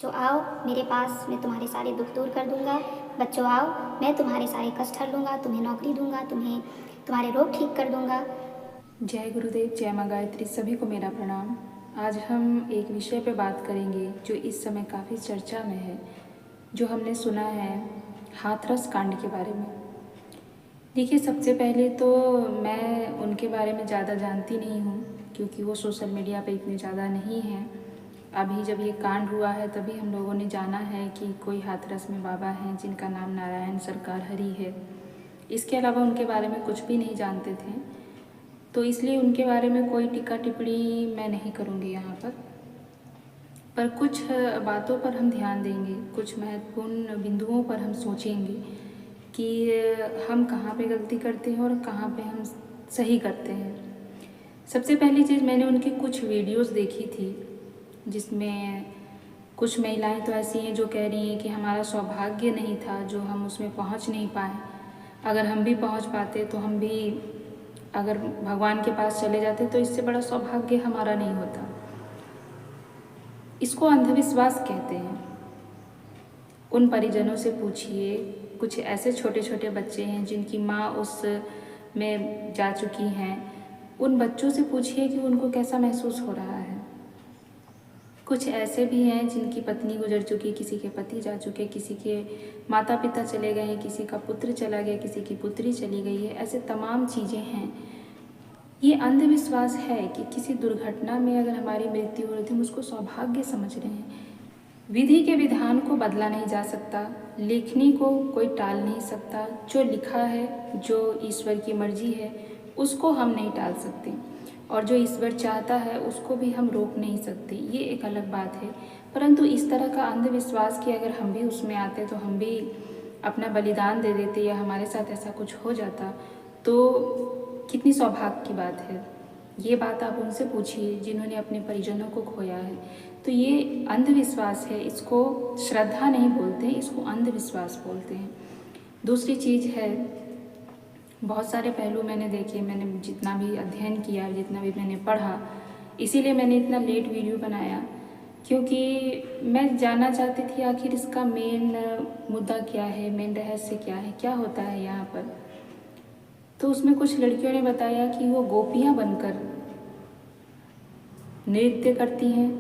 बच्चों आओ मेरे पास, मैं तुम्हारे सारे दुख दूर कर दूंगा। बच्चों आओ, मैं तुम्हारे सारे कष्ट हर लूँगा, तुम्हें नौकरी दूंगा, तुम्हें तुम्हारे रोग ठीक कर दूंगा। जय गुरुदेव, जय माँ गायत्री, सभी को मेरा प्रणाम। आज हम एक विषय पर बात करेंगे जो इस समय काफ़ी चर्चा में है, जो हमने सुना है हाथरस कांड के बारे में। देखिए, सबसे पहले तो मैं उनके बारे में ज़्यादा जानती नहीं हूँ क्योंकि वो सोशल मीडिया पे इतने ज़्यादा नहीं हैं। अभी जब ये कांड हुआ है तभी हम लोगों ने जाना है कि कोई हाथरस में बाबा हैं जिनका नाम नारायण सरकार हरि है। इसके अलावा उनके बारे में कुछ भी नहीं जानते थे, तो इसलिए उनके बारे में कोई टिक्का टिप्पणी मैं नहीं करूँगी यहाँ पर कुछ बातों पर हम ध्यान देंगे, कुछ महत्वपूर्ण बिंदुओं पर हम सोचेंगे कि हम कहाँ पे गलती करते हैं और कहाँ पे हम सही करते हैं। सबसे पहली चीज़, मैंने उनकी कुछ वीडियोस देखी थी जिसमें कुछ महिलाएं तो ऐसी हैं जो कह रही हैं कि हमारा सौभाग्य नहीं था जो हम उसमें पहुंच नहीं पाए। अगर हम भी पहुंच पाते तो हम भी अगर भगवान के पास चले जाते तो इससे बड़ा सौभाग्य हमारा नहीं होता। इसको अंधविश्वास कहते हैं। उन परिजनों से पूछिए, कुछ ऐसे छोटे छोटे बच्चे हैं जिनकी माँ उस में जा चुकी हैं, उन बच्चों से पूछिए कि उनको कैसा महसूस हो रहा है। कुछ ऐसे भी हैं जिनकी पत्नी गुजर चुकी, किसी के पति जा चुके, किसी के माता पिता चले गए हैं, किसी का पुत्र चला गया, किसी की पुत्री चली गई है। ऐसे तमाम चीज़ें हैं। ये अंधविश्वास है कि किसी दुर्घटना में अगर हमारी मृत्यु हो रही थी हम उसको सौभाग्य समझ रहे हैं। विधि के विधान को बदला नहीं जा सकता, लेखनी को कोई टाल नहीं सकता। जो लिखा है, जो ईश्वर की मर्जी है, उसको हम नहीं टाल सकते, और जो ईश्वर चाहता है उसको भी हम रोक नहीं सकते। ये एक अलग बात है। परंतु इस तरह का अंधविश्वास कि अगर हम भी उसमें आते तो हम भी अपना बलिदान दे देते या हमारे साथ ऐसा कुछ हो जाता तो कितनी सौभाग्य की बात है। ये बात आप उनसे पूछिए जिन्होंने अपने परिजनों को खोया है। तो ये अंधविश्वास है, इसको श्रद्धा नहीं बोलते, इसको अंधविश्वास बोलते हैं। दूसरी चीज़ है, बहुत सारे पहलू मैंने देखे, मैंने जितना भी अध्ययन किया, जितना भी मैंने पढ़ा, इसीलिए मैंने इतना लेट वीडियो बनाया क्योंकि मैं जानना चाहती थी आखिर इसका मेन मुद्दा क्या है, मेन रहस्य क्या है, क्या होता है यहाँ पर। तो उसमें कुछ लड़कियों ने बताया कि वो गोपियाँ बनकर नृत्य करती हैं,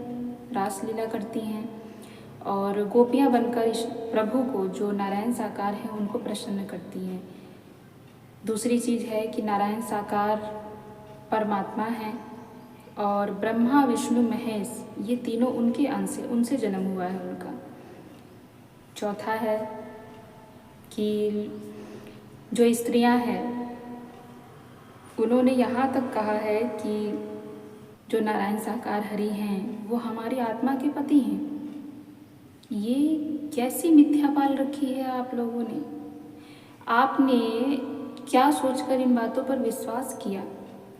रासलीला करती हैं और गोपियाँ बनकर इस प्रभु को, जो नारायण साकार हैं, उनको प्रसन्न करती हैं। दूसरी चीज़ है कि नारायण साकार परमात्मा हैं और ब्रह्मा विष्णु महेश ये तीनों उनके अंश हैं, उनसे जन्म हुआ है उनका। चौथा है कि जो स्त्रियां हैं उन्होंने यहाँ तक कहा है कि जो नारायण साकार हरि हैं वो हमारी आत्मा के पति हैं। ये कैसी मिथ्या पाल रखी है आप लोगों ने? आपने क्या सोचकर इन बातों पर विश्वास किया?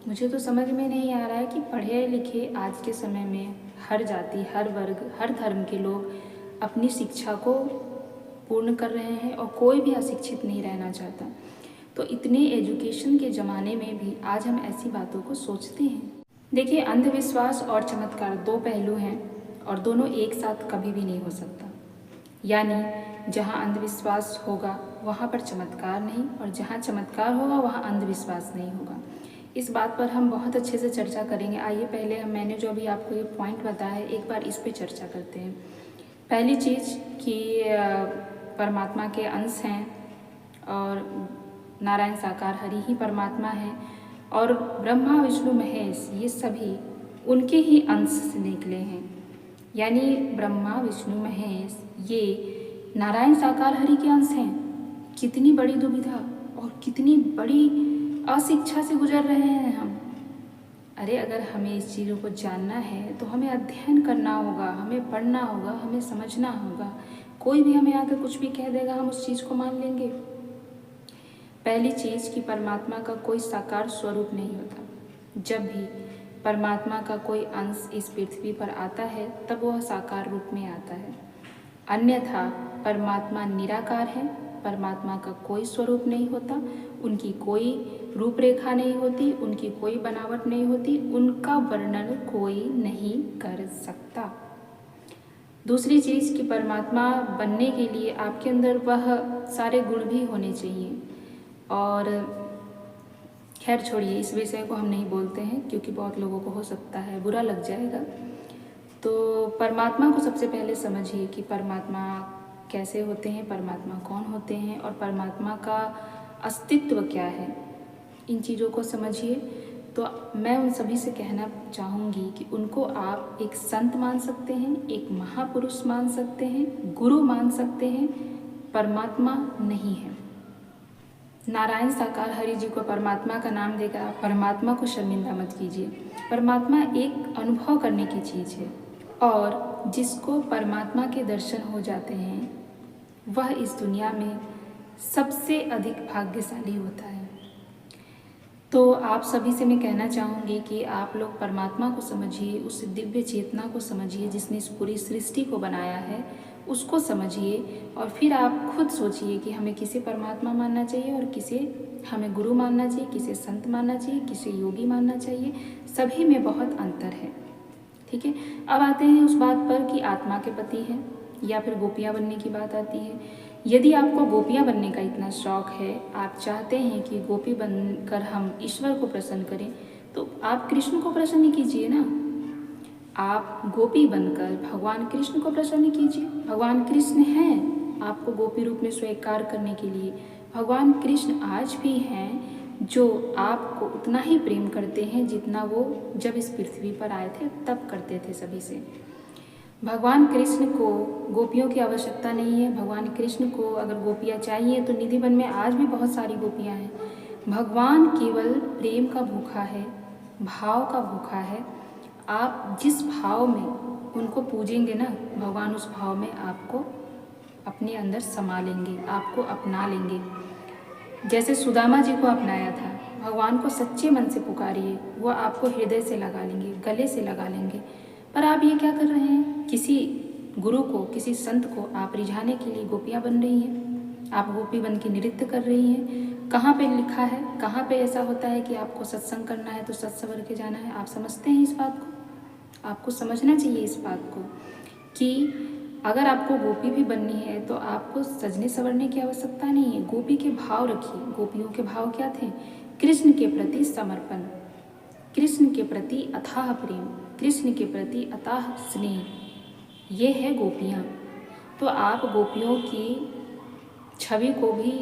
मुझे तो समझ में नहीं आ रहा है कि पढ़े लिखे आज के समय में हर जाति, हर वर्ग, हर धर्म के लोग अपनी शिक्षा को पूर्ण कर रहे हैं और कोई भी अशिक्षित नहीं रहना चाहता। तो इतने एजुकेशन के ज़माने में भी आज हम ऐसी बातों को सोचते हैं। देखिए, अंधविश्वास और चमत्कार दो पहलू हैं और दोनों एक साथ कभी भी नहीं हो सकता। यानी जहाँ अंधविश्वास होगा वहाँ पर चमत्कार नहीं, और जहाँ चमत्कार होगा वहाँ अंधविश्वास नहीं होगा। इस बात पर हम बहुत अच्छे से चर्चा करेंगे। आइए पहले मैंने जो अभी आपको ये पॉइंट बताया है एक बार इस पे चर्चा करते हैं। पहली चीज़ कि परमात्मा के अंश हैं और नारायण साकार हरि ही परमात्मा है और ब्रह्मा विष्णु महेश ये सभी उनके ही अंश से निकले हैं। यानी ब्रह्मा विष्णु महेश ये नारायण साकार हरि के अंश हैं। कितनी बड़ी दुविधा और कितनी बड़ी अशिक्षा से गुजर रहे हैं हम। अरे, अगर हमें इस चीज़ों को जानना है तो हमें अध्ययन करना होगा, हमें पढ़ना होगा, हमें समझना होगा। कोई भी हमें आकर कुछ भी कह देगा हम उस चीज़ को मान लेंगे? पहली चीज़ कि परमात्मा का कोई साकार स्वरूप नहीं होता। जब भी परमात्मा का कोई अंश इस पृथ्वी पर आता है तब वह साकार रूप में आता है, अन्यथा परमात्मा निराकार है। परमात्मा का कोई स्वरूप नहीं होता, उनकी कोई रूपरेखा नहीं होती, उनकी कोई बनावट नहीं होती, उनका वर्णन कोई नहीं कर सकता। दूसरी चीज़ कि परमात्मा बनने के लिए आपके अंदर वह सारे गुण भी होने चाहिए। और खैर छोड़िए, इस विषय को हम नहीं बोलते हैं क्योंकि बहुत लोगों को हो सकता है बुरा लग जाएगा। तो परमात्मा को सबसे पहले समझिए कि परमात्मा कैसे होते हैं, परमात्मा कौन होते हैं और परमात्मा का अस्तित्व क्या है। इन चीज़ों को समझिए। तो मैं उन सभी से कहना चाहूँगी कि उनको आप एक संत मान सकते हैं, एक महापुरुष मान सकते हैं, गुरु मान सकते हैं, परमात्मा नहीं है। नारायण साकार हरि जी को परमात्मा का नाम देकर आप परमात्मा को शर्मिंदा मत कीजिए। परमात्मा एक अनुभव करने की चीज़ है और जिसको परमात्मा के दर्शन हो जाते हैं वह इस दुनिया में सबसे अधिक भाग्यशाली होता है। तो आप सभी से मैं कहना चाहूँगी कि आप लोग परमात्मा को समझिए, उस दिव्य चेतना को समझिए जिसने इस पूरी सृष्टि को बनाया है, उसको समझिए और फिर आप खुद सोचिए कि हमें किसे परमात्मा मानना चाहिए और किसे हमें गुरु मानना चाहिए, किसे संत मानना चाहिए, किसे योगी मानना चाहिए। सभी में बहुत अंतर है। ठीक है, अब आते हैं उस बात पर कि आत्मा के पति हैं या फिर गोपियाँ बनने की बात आती है। यदि आपको गोपियाँ बनने का इतना शौक है, आप चाहते हैं कि गोपी बनकर हम ईश्वर को प्रसन्न करें, तो आप कृष्ण को प्रसन्न कीजिए ना। आप गोपी बनकर भगवान कृष्ण को प्रसन्न कीजिए। भगवान कृष्ण हैं आपको गोपी रूप में स्वीकार करने के लिए। भगवान कृष्ण आज भी हैं जो आपको उतना ही प्रेम करते हैं जितना वो जब इस पृथ्वी पर आए थे तब करते थे सभी से। भगवान कृष्ण को गोपियों की आवश्यकता नहीं है। भगवान कृष्ण को अगर गोपियाँ चाहिए तो निधि वन में आज भी बहुत सारी गोपियाँ हैं। भगवान केवल प्रेम का भूखा है, भाव का भूखा है। आप जिस भाव में उनको पूजेंगे ना, भगवान उस भाव में आपको अपने अंदर समा लेंगे, आपको अपना लेंगे। जैसे सुदामा जी को अपनाया था, भगवान को सच्चे मन से पुकारिए, वो आपको हृदय से लगा लेंगे, गले से लगा लेंगे। पर आप ये क्या कर रहे हैं? किसी गुरु को, किसी संत को आप रिझाने के लिए गोपियाँ बन रही हैं। आप गोपी बन के नृत्य कर रही हैं। कहाँ पे लिखा है, कहाँ पे ऐसा होता है कि आपको सत्संग करना है तो सच सवर के जाना है? आप समझते हैं इस बात को? आपको समझना चाहिए इस बात को कि अगर आपको गोपी भी बननी है तो आपको सजने संवरने की आवश्यकता नहीं है। गोपी के भाव रखिए। गोपियों के भाव क्या थे? कृष्ण के प्रति समर्पण, कृष्ण के प्रति अथाह प्रेम, कृष्ण के प्रति अथाह स्नेह। ये है गोपियाँ। तो आप गोपियों की छवि को भी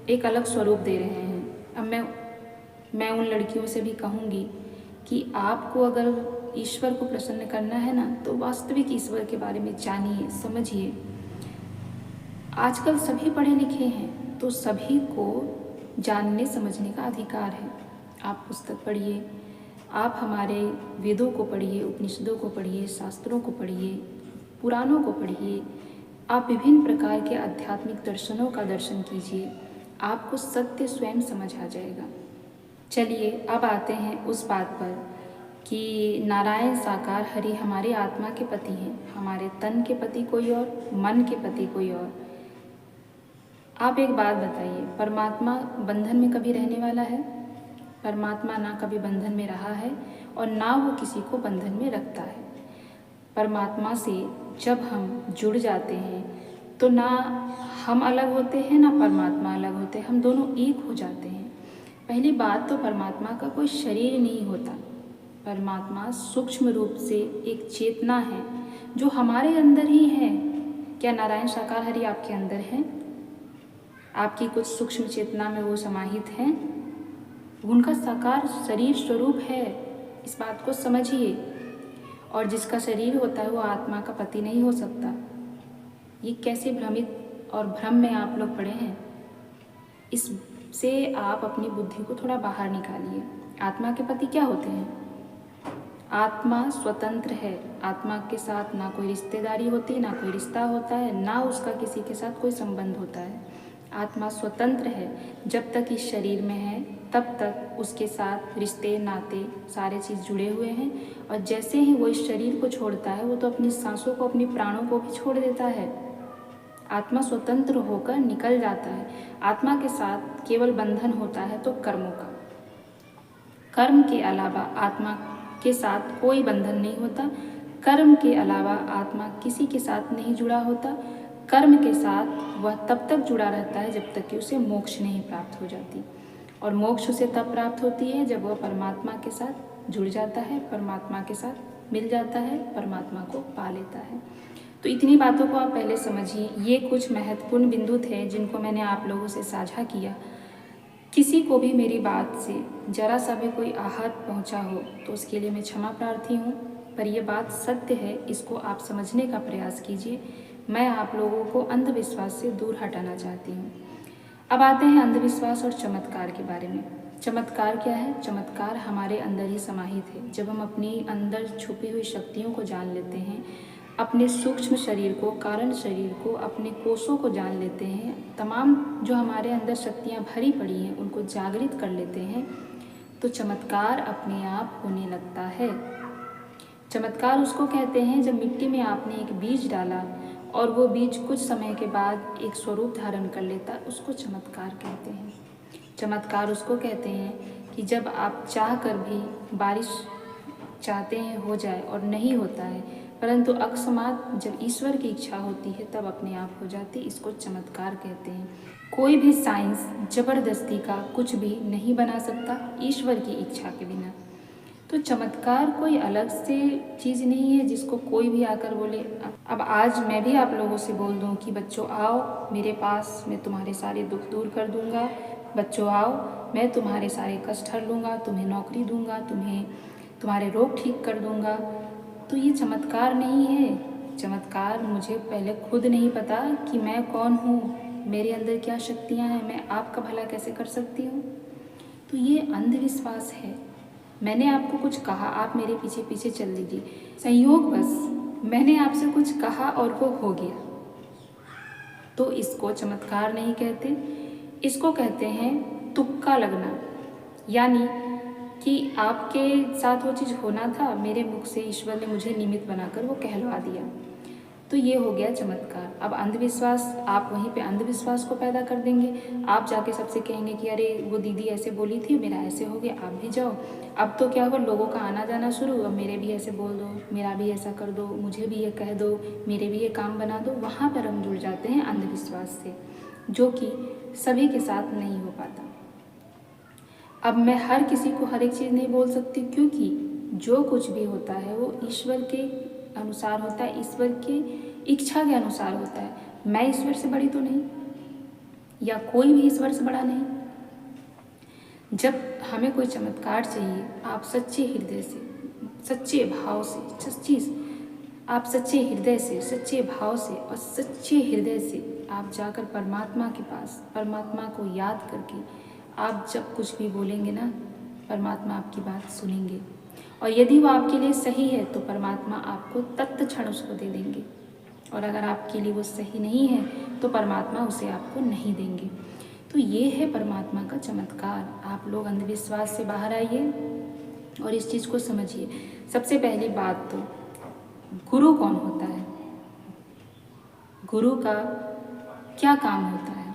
एक अलग स्वरूप दे रहे हैं। अब मैं उन लड़कियों से भी कहूँगी कि आपको अगर ईश्वर को प्रसन्न करना है ना तो वास्तविक ईश्वर के बारे में जानिए, समझिए। आजकल सभी पढ़े लिखे हैं तो सभी को जानने समझने का अधिकार है। आप पुस्तक पढ़िए, आप हमारे वेदों को पढ़िए, उपनिषदों को पढ़िए, शास्त्रों को पढ़िए, पुराणों को पढ़िए। आप विभिन्न प्रकार के आध्यात्मिक दर्शनों का दर्शन कीजिए, आपको सत्य स्वयं समझ आ जाएगा। चलिए अब आते हैं उस बात पर कि नारायण साकार हरि हमारी आत्मा के पति हैं। हमारे तन के पति कोई और, मन के पति कोई और। आप एक बात बताइए, परमात्मा बंधन में कभी रहने वाला है? परमात्मा ना कभी बंधन में रहा है और ना वो किसी को बंधन में रखता है। परमात्मा से जब हम जुड़ जाते हैं तो ना हम अलग होते हैं ना परमात्मा अलग होते हैं, हम दोनों एक हो जाते हैं। पहली बात तो परमात्मा का कोई शरीर नहीं होता। परमात्मा सूक्ष्म रूप से एक चेतना है जो हमारे अंदर ही है। क्या नारायण साकार हरि आपके अंदर हैं? आपकी कुछ सूक्ष्म चेतना में वो समाहित हैं? उनका साकार शरीर स्वरूप है, इस बात को समझिए। और जिसका शरीर होता है वो आत्मा का पति नहीं हो सकता। ये कैसे भ्रमित और भ्रम में आप लोग पड़े हैं? इससे आप अपनी बुद्धि को थोड़ा बाहर निकालिए। आत्मा के पति क्या होते हैं? आत्मा स्वतंत्र है। आत्मा के साथ ना कोई रिश्तेदारी होती है, ना कोई रिश्ता होता है, ना उसका किसी के साथ कोई संबंध होता है। आत्मा स्वतंत्र है। जब तक इस शरीर में है तब तक उसके साथ रिश्ते नाते सारे चीज़ जुड़े हुए हैं और जैसे ही वो इस शरीर को छोड़ता है वो तो अपनी सांसों को, अपनी प्राणों को भी छोड़ देता है। आत्मा स्वतंत्र होकर निकल जाता है। आत्मा के साथ केवल बंधन होता है तो कर्मों का। कर्म के अलावा आत्मा के साथ कोई बंधन नहीं होता। कर्म के अलावा आत्मा किसी के साथ नहीं जुड़ा होता। कर्म के साथ वह तब तक जुड़ा रहता है जब तक कि उसे मोक्ष नहीं प्राप्त हो जाती, और मोक्ष उसे तब प्राप्त होती है जब वह परमात्मा के साथ जुड़ जाता है, परमात्मा के साथ मिल जाता है, परमात्मा को पा लेता है। तो इतनी बातों को आप पहले समझिए। ये कुछ महत्वपूर्ण बिंदु थे जिनको मैंने आप लोगों से साझा किया। किसी को भी मेरी बात से जरा सा भी कोई आहत पहुंचा हो तो उसके लिए मैं क्षमा प्रार्थी हूँ, पर यह बात सत्य है, इसको आप समझने का प्रयास कीजिए। मैं आप लोगों को अंधविश्वास से दूर हटाना चाहती हूँ। अब आते हैं अंधविश्वास और चमत्कार के बारे में। चमत्कार क्या है? चमत्कार हमारे अंदर ही समाहित है। जब हम अपनी अंदर छुपी हुई शक्तियों को जान लेते हैं, अपने सूक्ष्म शरीर को, कारण शरीर को, अपने कोषों को जान लेते हैं, तमाम जो हमारे अंदर शक्तियाँ भरी पड़ी हैं उनको जागृत कर लेते हैं, तो चमत्कार अपने आप होने लगता है। चमत्कार उसको कहते हैं जब मिट्टी में आपने एक बीज डाला और वो बीज कुछ समय के बाद एक स्वरूप धारण कर लेता, उसको चमत्कार कहते हैं। चमत्कार उसको कहते हैं कि जब आप चाह कर भी बारिश चाहते हैं हो जाए और नहीं होता है, परंतु अकस्मात जब ईश्वर की इच्छा होती है तब अपने आप हो जाती, इसको चमत्कार कहते हैं। कोई भी साइंस जबरदस्ती का कुछ भी नहीं बना सकता ईश्वर की इच्छा के बिना। तो चमत्कार कोई अलग से चीज़ नहीं है जिसको कोई भी आकर बोले। अब आज मैं भी आप लोगों से बोल दूं कि बच्चों आओ मेरे पास, मैं तुम्हारे सारे दुख दूर कर दूंगा। बच्चों आओ, मैं तुम्हारे सारे कष्ट हर लूँगा, तुम्हें नौकरी दूंगा, तुम्हें तुम्हारे रोग ठीक कर दूंगा। तो ये चमत्कार नहीं है। चमत्कार मुझे पहले खुद नहीं पता कि मैं कौन हूँ, मेरे अंदर क्या शक्तियाँ हैं, मैं आपका भला कैसे कर सकती हूँ। तो ये अंधविश्वास है। मैंने आपको कुछ कहा, आप मेरे पीछे पीछे चल लीजिए। संयोग बस मैंने आपसे कुछ कहा और वो हो गया, तो इसको चमत्कार नहीं कहते, इसको कहते हैं तुक्का लगना। यानी कि आपके साथ वो चीज़ होना था, मेरे मुख से ईश्वर ने मुझे निमित्त बनाकर वो कहलवा दिया, तो ये हो गया चमत्कार। अब अंधविश्वास, आप वहीं पे अंधविश्वास को पैदा कर देंगे। आप जाके सबसे कहेंगे कि अरे वो दीदी ऐसे बोली थी, मेरा ऐसे हो गया, आप भी जाओ। अब तो क्या हुआ, लोगों का आना जाना शुरू, अब मेरे भी ऐसे बोल दो, मेरा भी ऐसा कर दो, मुझे भी ये कह दो, मेरे भी ये काम बना दो। वहाँ पर हम जुड़ जाते हैं अंधविश्वास से, जो कि सभी के साथ नहीं हो पाता। अब मैं हर किसी को हर एक चीज़ नहीं बोल सकती, क्योंकि जो कुछ भी होता है वो ईश्वर के अनुसार होता है, ईश्वर की इच्छा के अनुसार होता है। मैं ईश्वर से बड़ी तो नहीं, या कोई भी ईश्वर से बड़ा नहीं। जब हमें कोई चमत्कार चाहिए, आप सच्चे हृदय से, सच्चे भाव से, आप सच्चे हृदय से, सच्चे भाव से और सच्चे हृदय से आप जाकर परमात्मा के पास, परमात्मा को याद करके आप जब कुछ भी बोलेंगे ना, परमात्मा आपकी बात सुनेंगे, और यदि वो आपके लिए सही है तो परमात्मा आपको तत्क्षण उसको दे देंगे, और अगर आपके लिए वो सही नहीं है तो परमात्मा उसे आपको नहीं देंगे। तो ये है परमात्मा का चमत्कार। आप लोग अंधविश्वास से बाहर आइए और इस चीज़ को समझिए। सबसे पहली बात तो गुरु कौन होता है, गुरु का क्या काम होता है?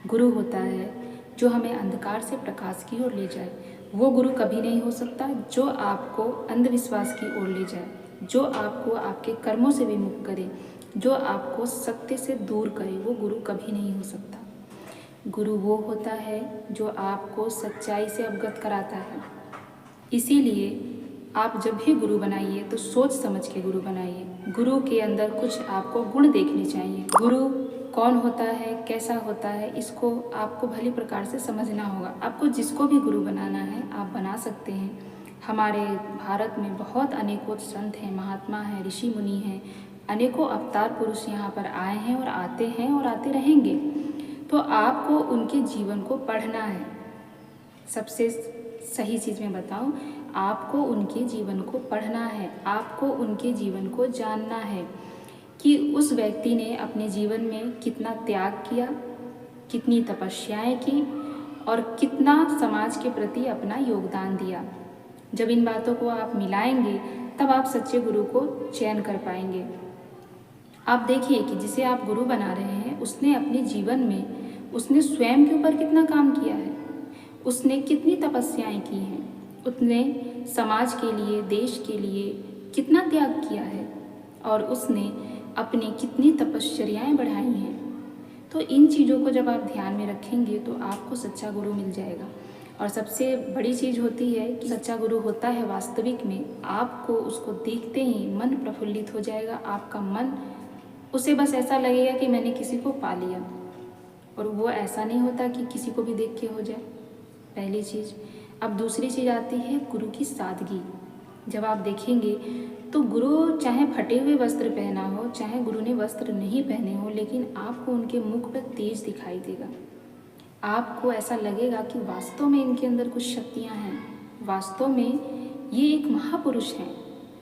गुरु होता है जो हमें अंधकार से प्रकाश की ओर ले जाए। वो गुरु कभी नहीं हो सकता जो आपको अंधविश्वास की ओर ले जाए, जो आपको आपके कर्मों से विमुक्त करे, जो आपको सत्य से दूर करे। वो गुरु कभी नहीं हो सकता। गुरु वो होता है जो आपको सच्चाई से अवगत कराता है। इसीलिए आप जब भी गुरु बनाइए तो सोच समझ के गुरु बनाइए। गुरु के अंदर कुछ आपको गुण देखने चाहिए। गुरु कौन होता है, कैसा होता है, इसको आपको भली प्रकार से समझना होगा। आपको जिसको भी गुरु बनाना है आप बना सकते हैं। हमारे भारत में बहुत अनेकों संत हैं, महात्मा हैं, ऋषि मुनि हैं, अनेकों अवतार पुरुष यहाँ पर आए हैं और आते रहेंगे। तो आपको उनके जीवन को पढ़ना है। सबसे सही चीज़ मैं बताऊँ, आपको उनके जीवन को पढ़ना है, आपको उनके जीवन को जानना है कि उस व्यक्ति ने अपने जीवन में कितना त्याग किया, कितनी तपस्याएं की और कितना समाज के प्रति अपना योगदान दिया। जब इन बातों को आप मिलाएंगे तब आप सच्चे गुरु को चयन कर पाएंगे। आप देखिए कि जिसे आप गुरु बना रहे हैं उसने अपने जीवन में, उसने स्वयं के ऊपर कितना काम किया है, उसने कितनी तपस्याएं की हैं, उसने समाज के लिए, देश के लिए, कितना त्याग किया है और उसने अपनी कितनी तपश्चर्याएं बढ़ाई हैं। तो इन चीज़ों को जब आप ध्यान में रखेंगे तो आपको सच्चा गुरु मिल जाएगा। और सबसे बड़ी चीज़ होती है कि सच्चा गुरु होता है वास्तविक में, आपको उसको देखते ही मन प्रफुल्लित हो जाएगा। आपका मन, उसे बस ऐसा लगेगा कि मैंने किसी को पा लिया। और वो ऐसा नहीं होता कि किसी को भी देख के हो जाए, पहली चीज़। अब दूसरी चीज़ आती है गुरु की सादगी। जब आप देखेंगे तो गुरु चाहे फटे हुए वस्त्र पहना हो, चाहे गुरु ने वस्त्र नहीं पहने हो, लेकिन आपको उनके मुख पर तेज दिखाई देगा। आपको ऐसा लगेगा कि वास्तव में इनके अंदर कुछ शक्तियाँ हैं, वास्तव में ये एक महापुरुष हैं।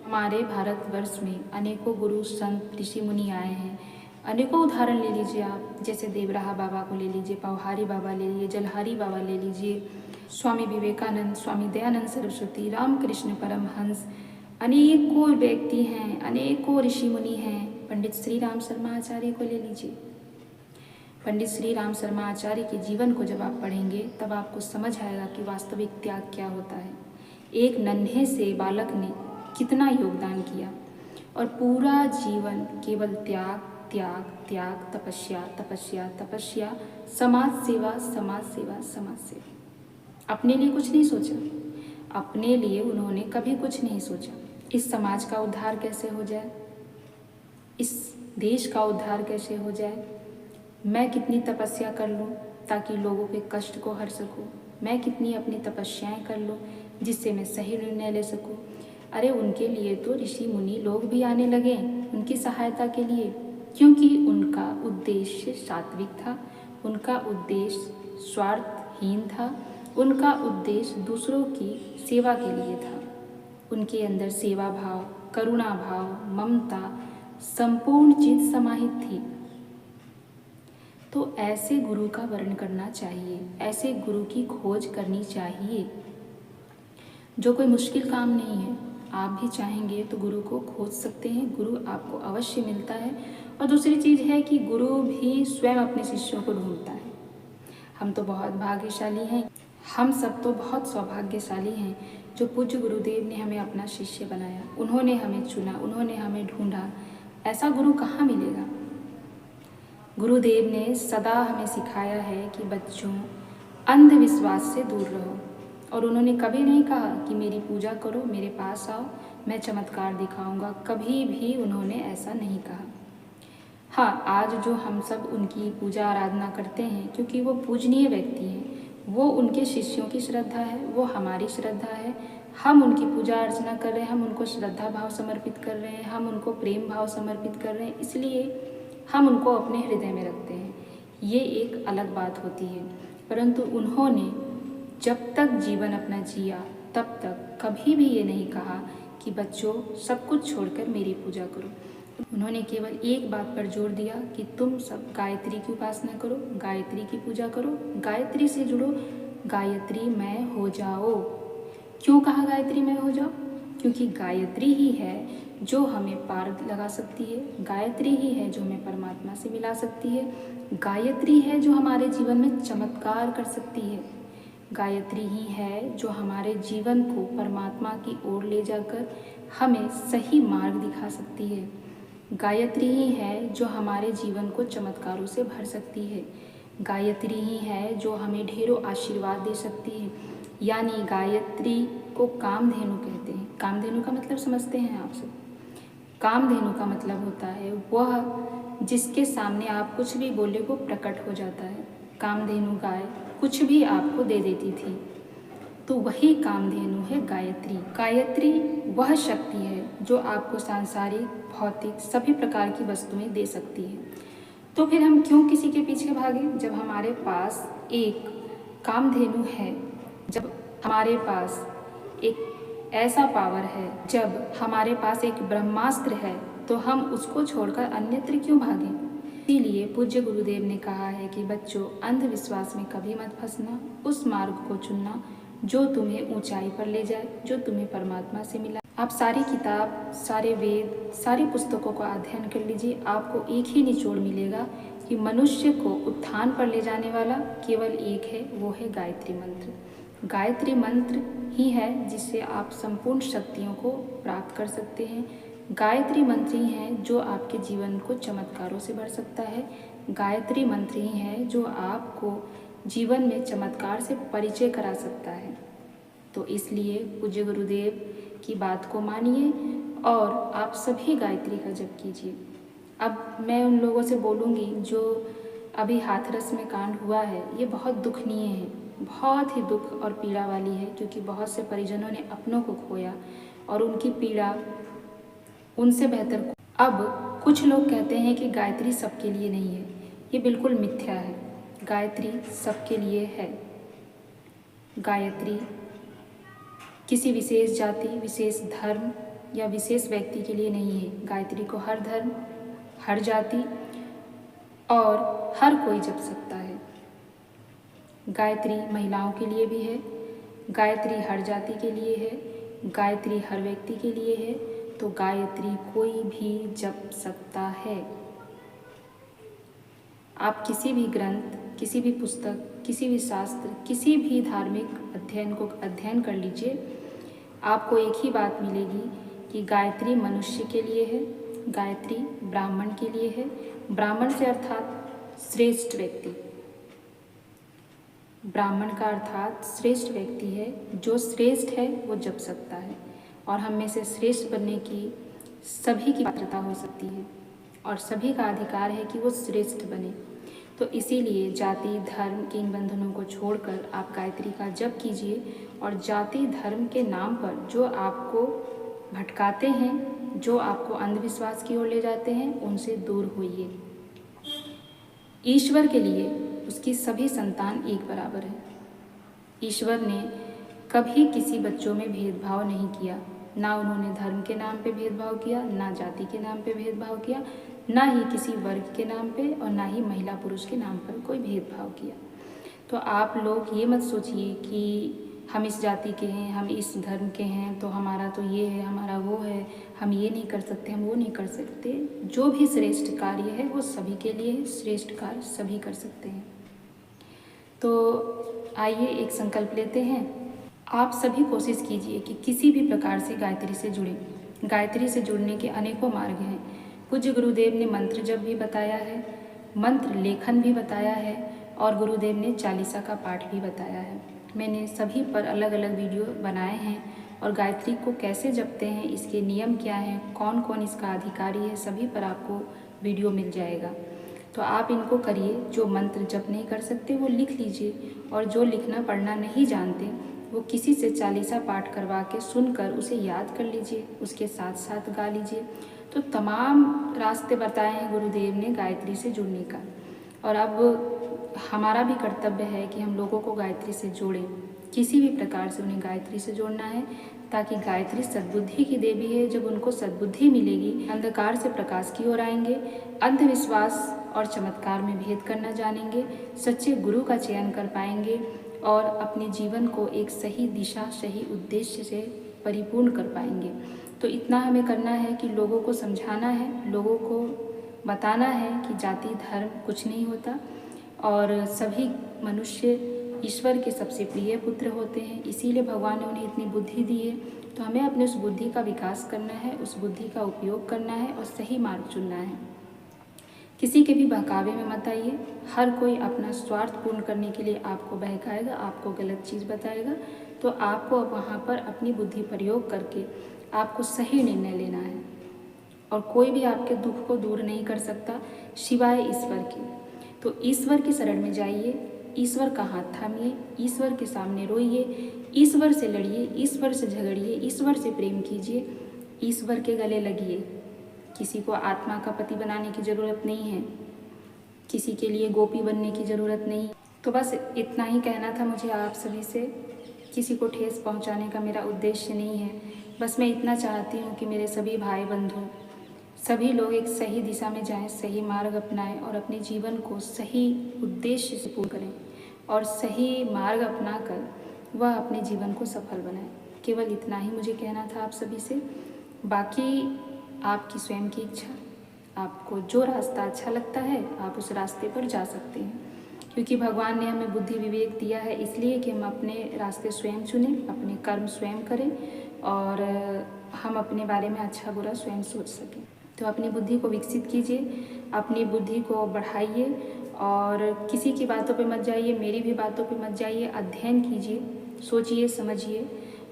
हमारे भारतवर्ष में अनेकों गुरु संत ऋषि मुनि आए हैं। अनेकों उदाहरण ले लीजिए आप, जैसे देवराहा बाबा को ले लीजिए, पवहारी बाबा ले लीजिए, जलहारी बाबा ले लीजिए, स्वामी विवेकानंद, स्वामी दयानंद सरस्वती, रामकृष्ण परमहंस, अनेकों व्यक्ति हैं, अनेकों ऋषि मुनि हैं। पंडित श्री राम शर्मा आचार्य को ले लीजिए। पंडित श्री राम शर्मा आचार्य के जीवन को जब आप पढ़ेंगे तब आपको समझ आएगा कि वास्तविक त्याग क्या होता है। एक नन्हे से बालक ने कितना योगदान किया और पूरा जीवन केवल त्याग त्याग त्याग, तपस्या तपस्या तपस्या, समाज सेवा समाज सेवा समाज सेवा। अपने लिए कुछ नहीं सोचा, अपने लिए उन्होंने कभी कुछ नहीं सोचा। इस समाज का उद्धार कैसे हो जाए, इस देश का उद्धार कैसे हो जाए, मैं कितनी तपस्या कर लूँ ताकि लोगों के कष्ट को हर सकूँ, मैं कितनी अपनी तपस्याएं कर लूँ जिससे मैं सही निर्णय ले सकूँ। अरे उनके लिए तो ऋषि मुनि लोग भी आने लगे उनकी सहायता के लिए, क्योंकि उनका उद्देश्य सात्विक था, उनका उद्देश्य स्वार्थहीन था, उनका उद्देश्य दूसरों की सेवा के लिए था। उनके अंदर सेवा भाव, करुणा भाव, ममता, संपूर्ण चीज समाहित थी। तो ऐसे गुरु का वर्ण करना चाहिए, ऐसे गुरु की खोज करनी चाहिए, जो कोई मुश्किल काम नहीं है। आप भी चाहेंगे तो गुरु को खोज सकते हैं, गुरु आपको अवश्य मिलता है। और दूसरी चीज़ है कि गुरु भी स्वयं अपने शिष्यों को ढूंढता है। हम तो बहुत भाग्यशाली हैं, हम सब तो बहुत सौभाग्यशाली हैं जो पूज्य गुरुदेव ने हमें अपना शिष्य बनाया, उन्होंने हमें चुना, उन्होंने हमें ढूंढा। ऐसा गुरु कहाँ मिलेगा। गुरुदेव ने सदा हमें सिखाया है कि बच्चों अंधविश्वास से दूर रहो, और उन्होंने कभी नहीं कहा कि मेरी पूजा करो, मेरे पास आओ, मैं चमत्कार दिखाऊंगा। कभी भी उन्होंने ऐसा नहीं कहा। हाँ, आज जो हम सब उनकी पूजा आराधना करते हैं क्योंकि वो पूजनीय व्यक्ति हैं, वो उनके शिष्यों की श्रद्धा है, वो हमारी श्रद्धा है। हम उनकी पूजा अर्चना कर रहे हैं, हम उनको श्रद्धा भाव समर्पित कर रहे हैं, हम उनको प्रेम भाव समर्पित कर रहे हैं, इसलिए हम उनको अपने हृदय में रखते हैं। ये एक अलग बात होती है। परंतु उन्होंने जब तक जीवन अपना जिया तब तक कभी भी ये नहीं कहा कि बच्चों सब कुछ छोड़कर मेरी पूजा करो। उन्होंने केवल एक बात पर जोर दिया कि तुम सब गायत्री की उपासना करो, गायत्री की पूजा करो, गायत्री से जुड़ो, गायत्री मय हो जाओ। क्यों कहा गायत्री मय हो जाओ? क्योंकि गायत्री ही है जो हमें पार लगा सकती है, गायत्री ही है जो हमें परमात्मा से मिला सकती है, गायत्री है जो हमारे जीवन में चमत्कार कर सकती है, गायत्री ही है जो हमारे जीवन को परमात्मा की ओर ले जाकर हमें सही मार्ग दिखा सकती है, गायत्री ही है जो हमारे जीवन को चमत्कारों से भर सकती है, गायत्री ही है जो हमें ढेरों आशीर्वाद दे सकती है। यानी गायत्री को कामधेनु कहते हैं। कामधेनु का मतलब समझते हैं आप सब? कामधेनु का मतलब होता है वह जिसके सामने आप कुछ भी बोले वो प्रकट हो जाता है। कामधेनु गाय कुछ भी आपको दे देती थी, तो वही कामधेनु है गायत्री। गायत्री वह शक्ति है जो आपको सांसारिक, भौतिक सभी प्रकार की वस्तुएं दे सकती है। तो फिर हम क्यों किसी के पीछे भागे जब हमारे पास एक कामधेनु है, जब हमारे पास एक ऐसा पावर है, जब हमारे पास एक ब्रह्मास्त्र है, तो हम उसको छोड़कर अन्यत्र क्यों भागें। इसीलिए पूज्य गुरुदेव ने कहा है कि बच्चों अंधविश्वास में कभी मत फंसना, उस मार्ग को चुनना जो तुम्हें ऊंचाई पर ले जाए, जो तुम्हें परमात्मा से मिला। आप सारी किताब, सारे वेद, सारी पुस्तकों का अध्ययन कर लीजिए, आपको एक ही निचोड़ मिलेगा कि मनुष्य को उत्थान पर ले जाने वाला केवल एक है, वो है गायत्री मंत्र। गायत्री मंत्र ही है जिससे आप संपूर्ण शक्तियों को प्राप्त कर सकते हैं। गायत्री मंत्र ही है जो आपके जीवन को चमत्कारों से भर सकता है। गायत्री मंत्र ही है जो आपको जीवन में चमत्कार से परिचय करा सकता है। तो इसलिए पूज्य गुरुदेव की बात को मानिए और आप सभी गायत्री का जप कीजिए। अब मैं उन लोगों से बोलूँगी जो अभी हाथरस में कांड हुआ है, ये बहुत दुखनीय है, बहुत ही दुख और पीड़ा वाली है, क्योंकि बहुत से परिजनों ने अपनों को खोया और उनकी पीड़ा उनसे बेहतर। अब कुछ लोग कहते हैं कि गायत्री सबके लिए नहीं है, ये बिल्कुल मिथ्या है। गायत्री सबके लिए है। गायत्री किसी विशेष जाति, विशेष धर्म या विशेष व्यक्ति के लिए नहीं है। गायत्री को हर धर्म, हर जाति और हर कोई जप सकता है। गायत्री महिलाओं के लिए भी है, गायत्री हर जाति के लिए है, गायत्री हर व्यक्ति के लिए है। तो गायत्री कोई भी जप सकता है। आप किसी भी ग्रंथ, किसी भी पुस्तक, किसी भी शास्त्र, किसी भी धार्मिक अध्ययन कर लीजिए, आपको एक ही बात मिलेगी कि गायत्री मनुष्य के लिए है, गायत्री ब्राह्मण के लिए है। ब्राह्मण से अर्थात श्रेष्ठ व्यक्ति। ब्राह्मण का अर्थात श्रेष्ठ व्यक्ति है, जो श्रेष्ठ है वो जप सकता है। और हम में से श्रेष्ठ बनने की सभी की पात्रता हो सकती है और सभी का अधिकार है कि वो श्रेष्ठ बने। तो इसीलिए जाति धर्म के इन बंधनों को छोड़कर आप गायत्री का जप कीजिए और जाति धर्म के नाम पर जो आपको भटकाते हैं, जो आपको अंधविश्वास की ओर ले जाते हैं, उनसे दूर होइए। ईश्वर के लिए उसकी सभी संतान एक बराबर है। ईश्वर ने कभी किसी बच्चों में भेदभाव नहीं किया, ना उन्होंने धर्म के नाम पे भेदभाव किया, ना जाति के नाम पे भेदभाव किया, ना ही किसी वर्ग के नाम पे और ना ही महिला पुरुष के नाम पर कोई भेदभाव किया। तो आप लोग ये मत सोचिए कि हम इस जाति के हैं, हम इस धर्म के हैं, तो हमारा तो ये है, हमारा वो है, हम ये नहीं कर सकते, हम वो नहीं कर सकते। जो भी श्रेष्ठ कार्य है वो सभी के लिए है, श्रेष्ठ कार्य सभी कर सकते हैं। तो आइए एक संकल्प लेते हैं। आप सभी कोशिश कीजिए कि किसी भी प्रकार से गायत्री से जुड़ें। गायत्री से जुड़ने के अनेकों मार्ग हैं। पूज्य गुरुदेव ने मंत्र जप भी बताया है, मंत्र लेखन भी बताया है और गुरुदेव ने चालीसा का पाठ भी बताया है। मैंने सभी पर अलग अलग वीडियो बनाए हैं और गायत्री को कैसे जपते हैं, इसके नियम क्या हैं, कौन कौन इसका अधिकारी है, सभी पर आपको वीडियो मिल जाएगा। तो आप इनको करिए। जो मंत्र जप नहीं कर सकते वो लिख लीजिए और जो लिखना पढ़ना नहीं जानते वो किसी से चालीसा पाठ करवा के सुनकर उसे याद कर लीजिए, उसके साथ साथ गा लीजिए। तो तमाम रास्ते बताए हैं गुरुदेव ने गायत्री से जुड़ने का। और अब हमारा भी कर्तव्य है कि हम लोगों को गायत्री से जोड़ें। किसी भी प्रकार से उन्हें गायत्री से जोड़ना है, ताकि गायत्री सद्बुद्धि की देवी है। जब उनको सद्बुद्धि मिलेगी, अंधकार से प्रकाश की ओर आएंगे, अंधविश्वास और चमत्कार में भेद करना जानेंगे, सच्चे गुरु का चयन कर पाएंगे और अपने जीवन को एक सही दिशा, सही उद्देश्य से परिपूर्ण कर पाएंगे। तो इतना हमें करना है कि लोगों को समझाना है, लोगों को बताना है कि जाति धर्म कुछ नहीं होता और सभी मनुष्य ईश्वर के सबसे प्रिय पुत्र होते हैं। इसीलिए भगवान ने उन्हें इतनी बुद्धि दी है। तो हमें अपने उस बुद्धि का विकास करना है, उस बुद्धि का उपयोग करना है और सही मार्ग चुनना है। किसी के भी बहकावे में मत आइए। हर कोई अपना स्वार्थ पूर्ण करने के लिए आपको बहकाएगा, आपको गलत चीज़ बताएगा। तो आपको वहाँ पर अपनी बुद्धि प्रयोग करके आपको सही निर्णय लेना है। और कोई भी आपके दुख को दूर नहीं कर सकता सिवाय ईश्वर के। तो ईश्वर की शरण में जाइए, ईश्वर का हाथ थामिए, ईश्वर के सामने रोइए, ईश्वर से लड़िए, ईश्वर से झगड़िए, ईश्वर से प्रेम कीजिए, ईश्वर के गले लगिए। किसी को आत्मा का पति बनाने की ज़रूरत नहीं है, किसी के लिए गोपी बनने की ज़रूरत नहीं। तो बस इतना ही कहना था मुझे आप सभी से। किसी को ठेस पहुंचाने का मेरा उद्देश्य नहीं है। बस मैं इतना चाहती हूँ कि मेरे सभी भाई बंधु, सभी लोग एक सही दिशा में जाएं, सही मार्ग अपनाएं और अपने जीवन को सही उद्देश्य से पूर्ण करें और सही मार्ग अपनाकर वह अपने जीवन को सफल बनाएं। केवल इतना ही मुझे कहना था आप सभी से। बाकी आपकी स्वयं की इच्छा, आपको जो रास्ता अच्छा लगता है आप उस रास्ते पर जा सकते हैं, क्योंकि भगवान ने हमें बुद्धि विवेक दिया है इसलिए कि हम अपने रास्ते स्वयं चुनें, अपने कर्म स्वयं करें और हम अपने बारे में अच्छा बुरा स्वयं सोच सकें। तो अपनी बुद्धि को विकसित कीजिए, अपनी बुद्धि को बढ़ाइए और किसी की बातों पे मत जाइए, मेरी भी बातों पे मत जाइए। अध्ययन कीजिए, सोचिए, समझिए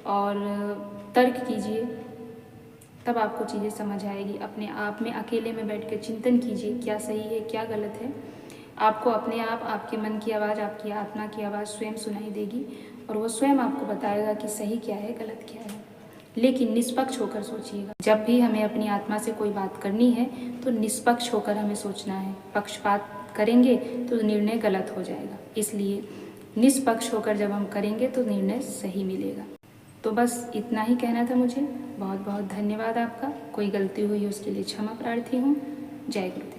और तर्क कीजिए, तब आपको चीज़ें समझ आएगी। अपने आप में अकेले में बैठ कर चिंतन कीजिए, क्या सही है क्या गलत है। आपको अपने आप आपके मन की आवाज़, आपकी आत्मा की आवाज़ स्वयं सुनाई देगी और वो स्वयं आपको बताएगा कि सही क्या है गलत क्या है। लेकिन निष्पक्ष होकर सोचिएगा। जब भी हमें अपनी आत्मा से कोई बात करनी है तो निष्पक्ष होकर हमें सोचना है। पक्षपात करेंगे तो निर्णय गलत हो जाएगा, इसलिए निष्पक्ष होकर जब हम करेंगे तो निर्णय सही मिलेगा। तो बस इतना ही कहना था मुझे। बहुत बहुत धन्यवाद आपका। कोई गलती हुई उसके लिए क्षमा प्रार्थी हूँ। जय गुरुदेव।